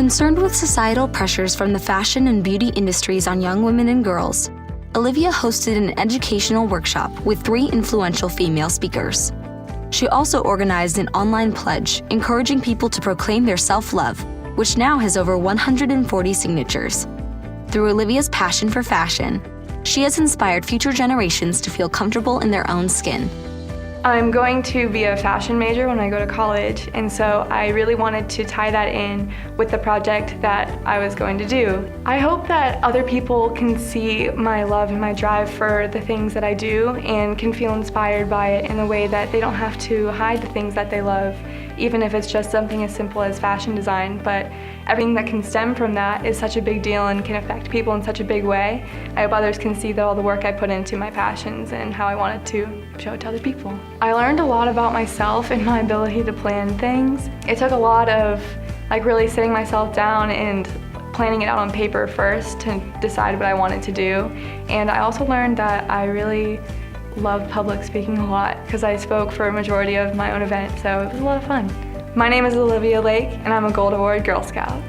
Concerned with societal pressures from the fashion and beauty industries on young women and girls, Olivia hosted an educational workshop with 3 influential female speakers. She also organized an online pledge encouraging people to proclaim their self-love, which now has over 140 signatures. Through Olivia's passion for fashion, she has inspired future generations to feel comfortable in their own skin. I'm going to be a fashion major when I go to college, and so I really wanted to tie that in with the project that I was going to do. I hope that other people can see my love and my drive for the things that I do and can feel inspired by it in a way that they don't have to hide the things that they love, even if it's just something as simple as fashion design. But everything that can stem from that is such a big deal and can affect people in such a big way. I hope others can see all the work I put into my passions and how I wanted to show it to other people. I learned a lot about myself and my ability to plan things. It took a lot of really sitting myself down and planning it out on paper first to decide what I wanted to do. And I also learned that I really love public speaking a lot because I spoke for a majority of my own event, so it was a lot of fun. My name is Olivia Lake, and I'm a Gold Award Girl Scout.